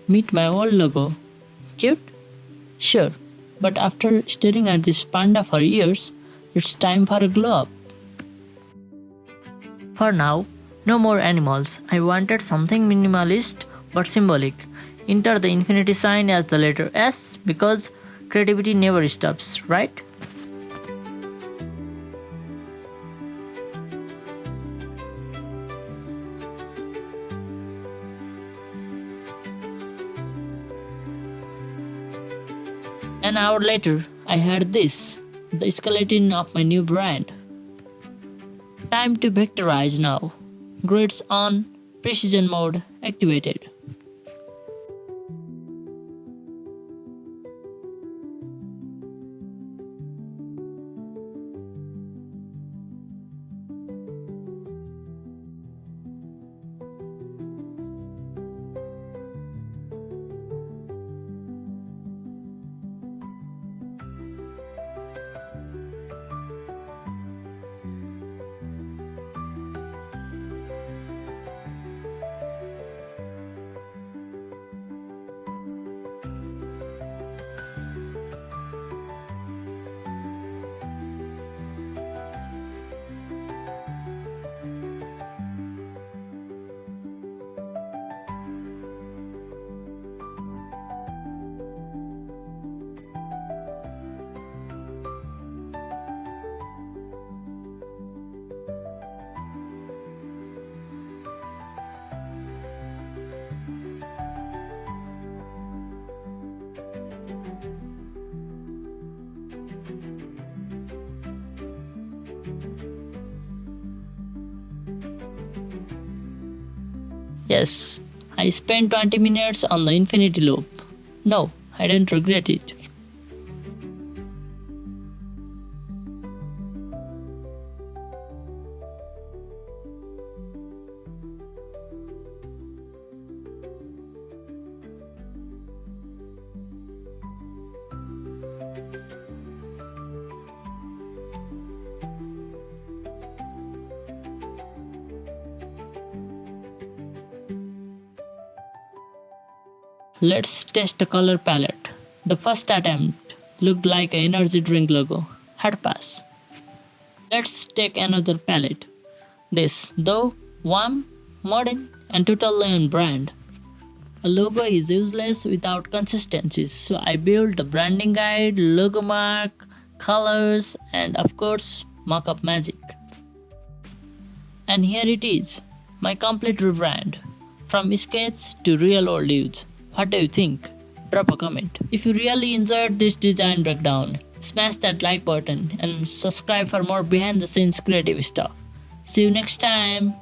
Meet my old logo. Cute? Sure. But after staring at this panda for years, it's time for a glow up. For now, no more animals. I wanted something minimalist but symbolic. Enter the infinity sign as the letter S because creativity never stops, right? An hour later, I had this, the skeleton of my new brand. Time to vectorize now. Grids on, precision mode activated. Yes, I spent 20 minutes on the infinity loop. No, I don't regret it. Let's test the color palette. The first attempt looked like an energy drink logo. Hard pass. Let's take another palette. This, though, warm, modern, and totally on brand. A logo is useless without consistencies, so I built a branding guide, logo mark, colors, and of course, markup magic. And here it is, my complete rebrand. From sketch to real world use. What do you think? Drop a comment. If you really enjoyed this design breakdown, smash that like button and subscribe for more behind the scenes creative stuff. See you next time.